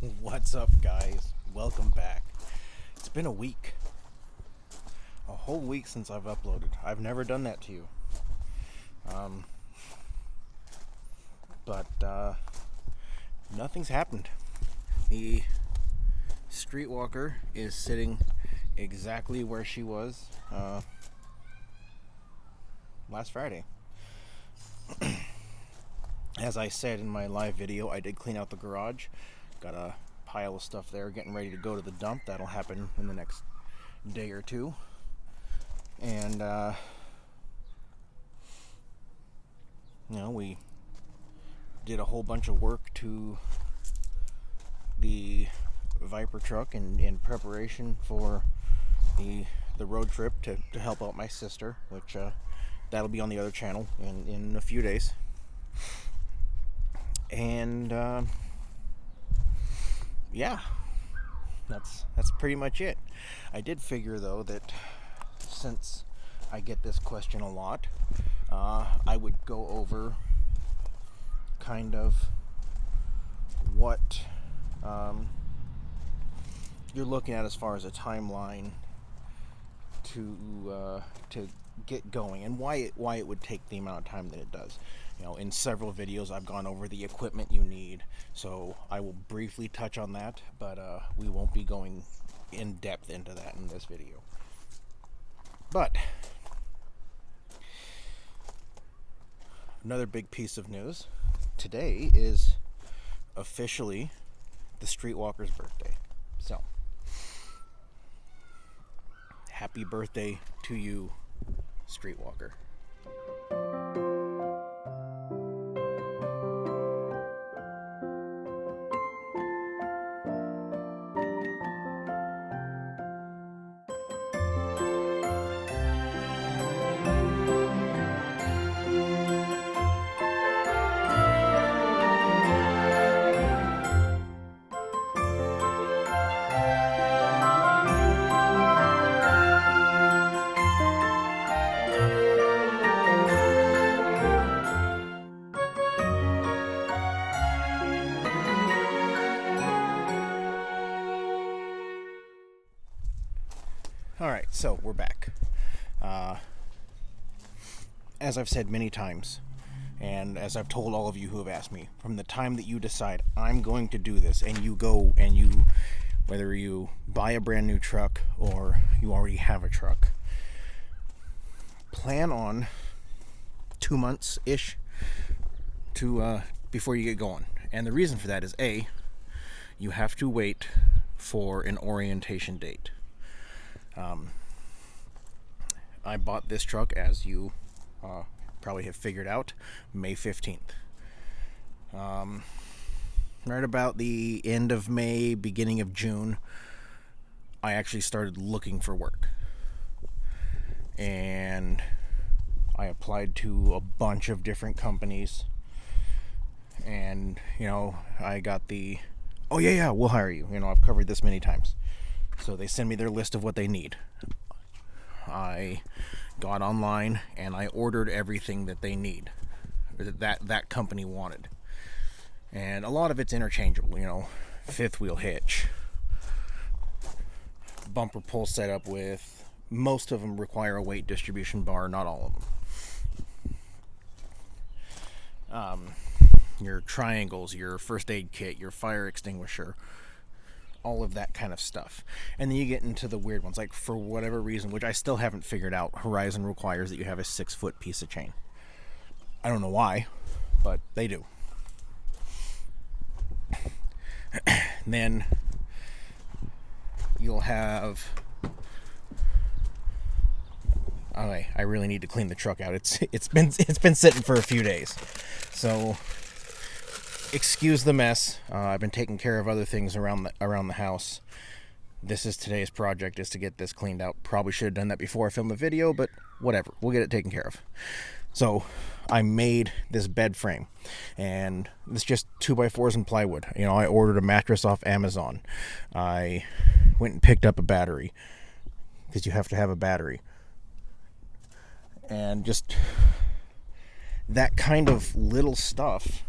What's up, guys? Welcome back. It's been a week. A whole week since I've uploaded. I've never done that to you. Um, but nothing's happened. The streetwalker is sitting exactly where she was last Friday. As I said in my live video, I did clean out the garage. Got a pile of stuff there getting ready to go to the dump. That'll happen in the next day or two. And we did a whole bunch of work to the Viper truck in preparation for the road trip to help out my sister, which that'll be on the other channel in a few days. And yeah, that's pretty much it. I did figure, though, that since I get this question a lot, I would go over kind of what you're looking at as far as a timeline to get going, and why it would take the amount of time that it does. In several videos I've gone over the equipment you need, so I will briefly touch on that, but we won't be going in depth into that in this video. But another big piece of news today is officially the streetwalker's birthday. So happy birthday to you, streetwalker. Alright, so we're back. As I've said many times, and as I've told all of you who have asked me, from the time that you decide I'm going to do this, and you go and you, whether you buy a brand new truck or you already have a truck, plan on 2 months-ish to before you get going. And the reason for that is, A, you have to wait for an orientation date. I bought this truck, as you probably have figured out, May 15th. Right about the end of May, beginning of June, I actually started looking for work. And I applied to a bunch of different companies. And, I got the, oh yeah, we'll hire you. I've covered this many times. So they send me their list of what they need. I got online and I ordered everything that they need, or that company wanted. And a lot of it's interchangeable, fifth wheel hitch, bumper pull setup with, most of them require a weight distribution bar, not all of them. Your triangles, your first aid kit, your fire extinguisher, all of that kind of stuff. And then you get into the weird ones, like, for whatever reason, which I still haven't figured out, Horizon requires that you have a 6-foot piece of chain. I don't know why, but they do. Then you'll have, okay, I really need to clean the truck out. It's been sitting for a few days, so excuse the mess. I've been taking care of other things around the house. This is today's project, is to get this cleaned out. Probably should have done that before I filmed the video, but whatever. We'll get it taken care of. So I made this bed frame, and it's just 2x4s and plywood. I ordered a mattress off Amazon. I went and picked up a battery, because you have to have a battery. And just that kind of little stuff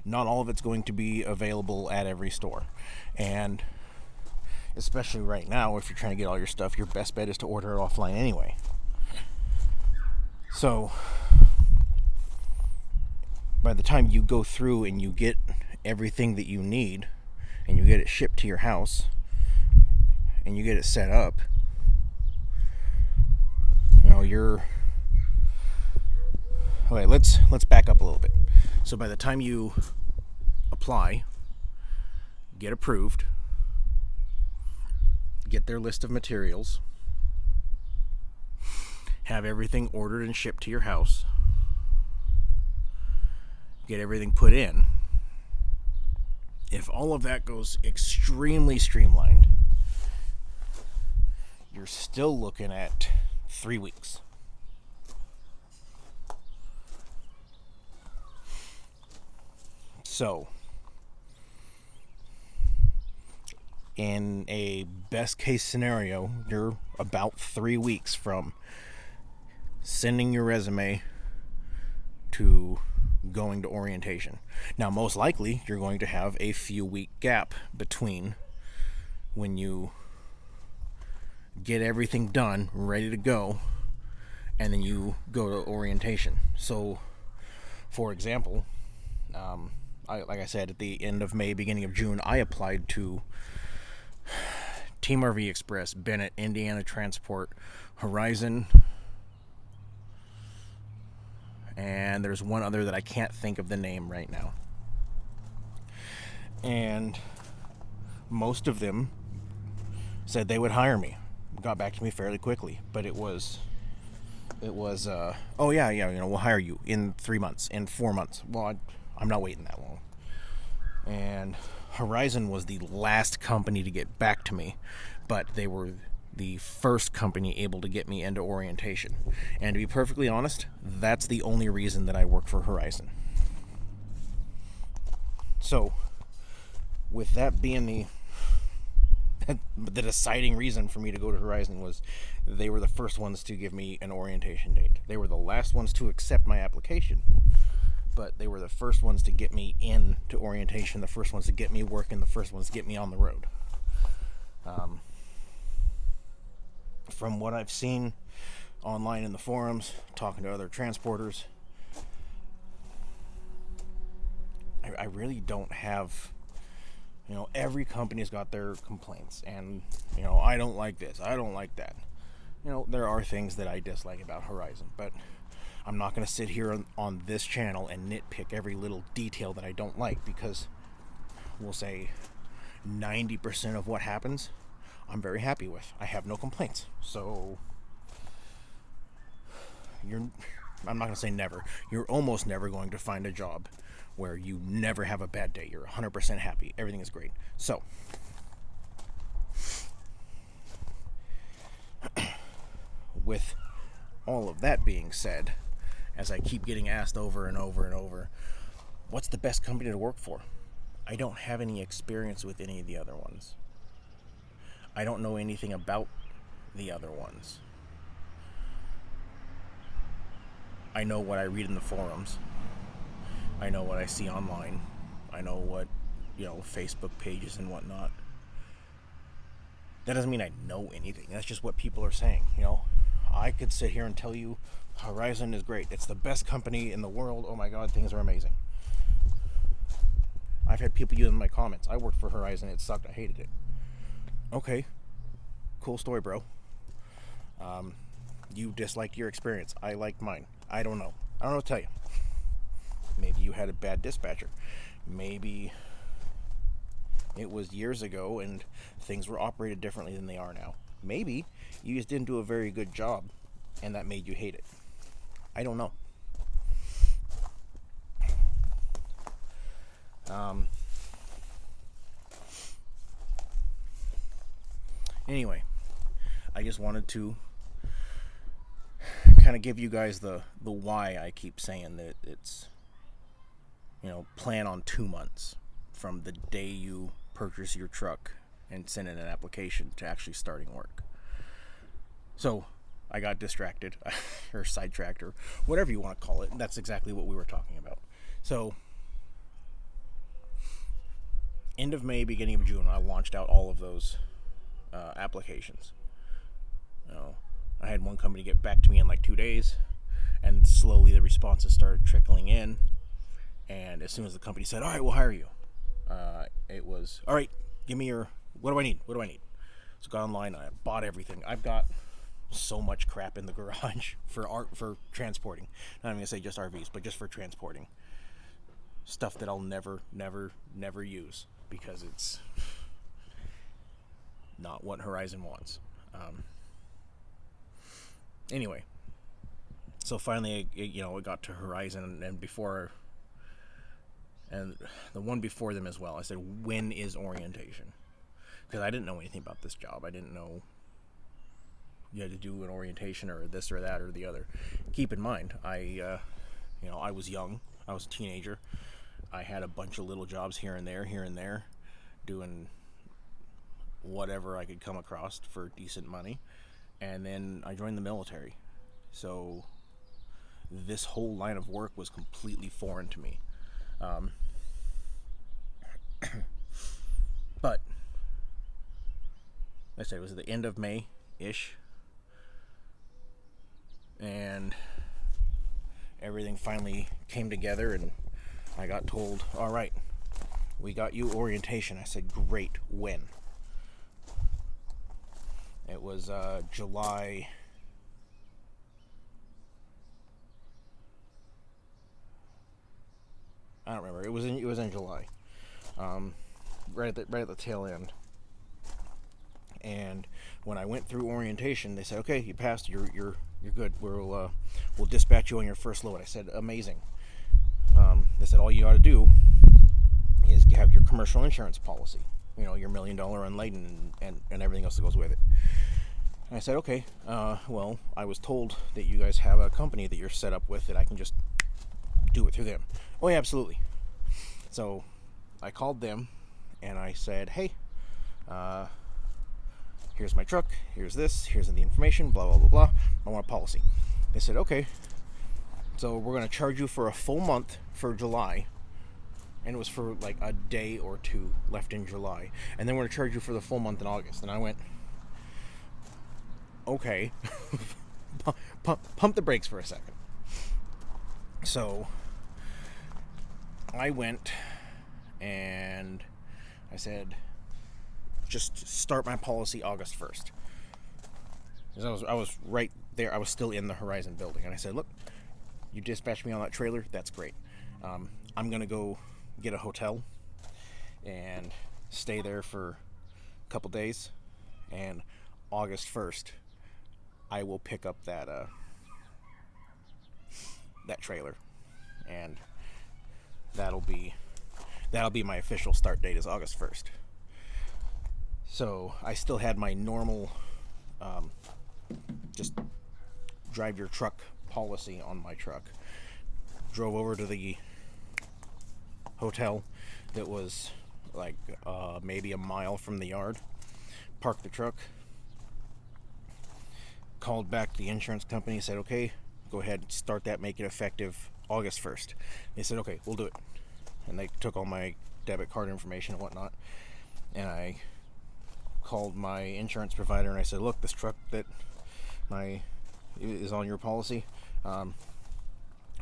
Not all of it's going to be available at every store. And especially right now, if you're trying to get all your stuff, your best bet is to order it offline anyway. So by the time you go through and you get everything that you need and you get it shipped to your house and you get it set up, you're okay. Let's back up a little bit. So by the time you apply, get approved, get their list of materials, have everything ordered and shipped to your house, get everything put in, if all of that goes extremely streamlined, you're still looking at 3 weeks. So, in a best case scenario, you're about 3 weeks from sending your resume to going to orientation. Now, most likely, you're going to have a few week gap between when you get everything done, ready to go, and then you go to orientation. So, for example, like I said, at the end of May, beginning of June, I applied to Team RV Express, Bennett, Indiana Transport, Horizon, and there's one other that I can't think of the name right now. And most of them said they would hire me. Got back to me fairly quickly, but it was oh yeah, we'll hire you in 3 months, in 4 months. Well, I'm not waiting that long. And Horizon was the last company to get back to me, but they were the first company able to get me into orientation. And to be perfectly honest, that's the only reason that I work for Horizon. So, with that being the deciding reason for me to go to Horizon, was they were the first ones to give me an orientation date. They were the last ones to accept my application, but they were the first ones to get me into orientation, the first ones to get me working, the first ones to get me on the road. From what I've seen online in the forums, talking to other transporters, I really don't have, every company's got their complaints, and, I don't like this, I don't like that. There are things that I dislike about Horizon, but I'm not going to sit here on this channel and nitpick every little detail that I don't like, because we'll say 90% of what happens, I'm very happy with. I have no complaints. So, I'm not going to say never. You're almost never going to find a job where you never have a bad day. You're 100% happy. Everything is great. So, with all of that being said, as I keep getting asked over and over and over, what's the best company to work for? I don't have any experience with any of the other ones. I don't know anything about the other ones. I know what I read in the forums. I know what I see online. I know what, Facebook pages and whatnot. That doesn't mean I know anything. That's just what people are saying. I could sit here and tell you Horizon is great. It's the best company in the world. Oh my God, things are amazing. I've had people use in my comments, I worked for Horizon, it sucked, I hated it. Okay, cool story, bro. You disliked your experience. I liked mine. I don't know what to tell you. Maybe you had a bad dispatcher. Maybe it was years ago and things were operated differently than they are now. Maybe you just didn't do a very good job and that made you hate it. I don't know. Anyway, I just wanted to kind of give you guys the why I keep saying that it's, plan on 2 months from the day you purchase your truck and send in an application to actually starting work. So I got distracted or sidetracked or whatever you want to call it. That's exactly what we were talking about. So End of May, beginning of June, I launched out all of those applications. You know, I had one company get back to me in like 2 days, and slowly the responses started trickling in. And as soon as the company said, "All right, we'll hire you," it was, "All right, give me your, what do I need? What do I need?" So I got online, I bought everything. I've got so much crap in the garage for transporting. Not even gonna say just RVs, but just for transporting stuff that I'll never use because it's not what Horizon wants. Anyway, so finally, it got to Horizon, and before, and the one before them as well, I said, "When is orientation?" Because I didn't know anything about this job. I didn't know you had to do an orientation or this or that or the other. Keep in mind, I was young. I was a teenager. I had a bunch of little jobs here and there, doing whatever I could come across for decent money. And then I joined the military. So this whole line of work was completely foreign to me. But like I said, it was at the end of May-ish. And everything finally came together, and I got told, "All right, we got you orientation." I said, "Great, when?" It was July. I don't remember. It was in July, right at the tail end. And when I went through orientation, they said, "Okay, you passed. You're good. We'll dispatch you on your first load." I said, "Amazing." They said, "All you ought to do is have your commercial insurance policy. Your $1 million unladen and everything else that goes with it." And I said, "Okay. Well, I was told that you guys have a company that you're set up with that I can just do it through them." "Oh, yeah, absolutely." So I called them and I said, "Hey, here's my truck, here's the information, blah, blah, blah, blah. I want a policy." They said, "Okay, so we're going to charge you for a full month for July." And it was for like a day or two left in July. "And then we're going to charge you for the full month in August." And I went, "Okay." Pump the brakes for a second. So I went and I said, "Just start my policy August 1st. Because I was right there. I was still in the Horizon building. And I said, "Look, you dispatched me on that trailer. That's great. I'm going to go get a hotel and stay there for a couple days. And August 1st, I will pick up that trailer. And that'll be my official start date, is August 1st. So I still had my normal just drive your truck policy on my truck. Drove over to the hotel that was like maybe a mile from the yard. Parked the truck. Called back the insurance company. Said, "Okay, go ahead and start that. Make it effective August 1st. They said, "Okay, we'll do it." And they took all my debit card information and whatnot. And I called my insurance provider and I said, "Look, this truck that is on your policy,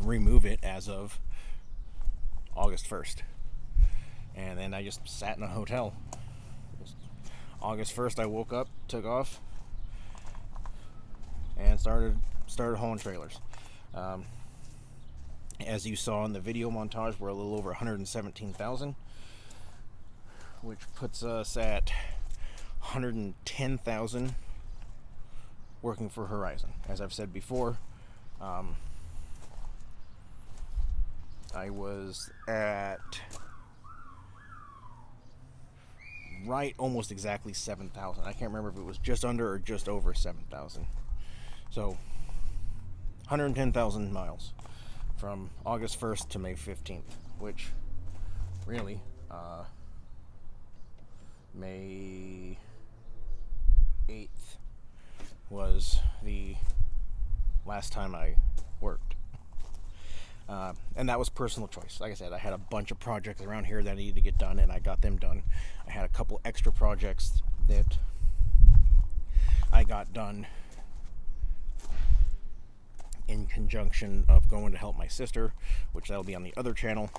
remove it as of August 1st. And then I just sat in a hotel. August 1st, I woke up, took off, and started hauling trailers. As you saw in the video montage, we're a little over 117,000, which puts us at 110,000 working for Horizon. As I've said before, I was at right almost exactly 7,000. I can't remember if it was just under or just over 7,000. So 110,000 miles from August 1st to May 15th, which really May 8th was the last time I worked. And that was personal choice. Like I said, I had a bunch of projects around here that I needed to get done, and I got them done. I had a couple extra projects that I got done in conjunction of going to help my sister, which that'll be on the other channel.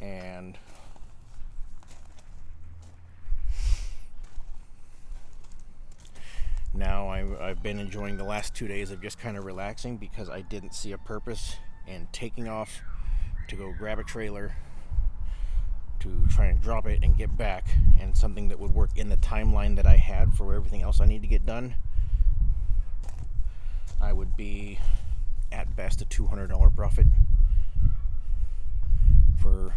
And now I've been enjoying the last 2 days of just kind of relaxing, because I didn't see a purpose in taking off to go grab a trailer to try and drop it and get back, and something that would work in the timeline that I had for everything else I need to get done. I would be at best a $200 profit for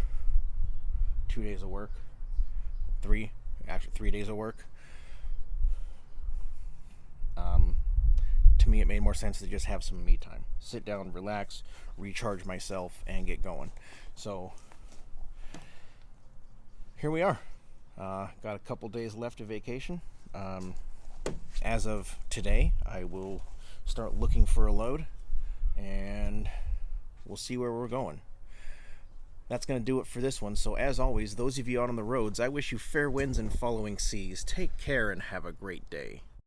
2 days of work. 3 days of work. To me, it made more sense to just have some me time, sit down, relax, recharge myself, and get going. So here we are. Got a couple days left of vacation. As of today, I will start looking for a load, and we'll see where we're going. That's going to do it for this one. So as always, those of you out on the roads, I wish you fair winds and following seas. Take care and have a great day.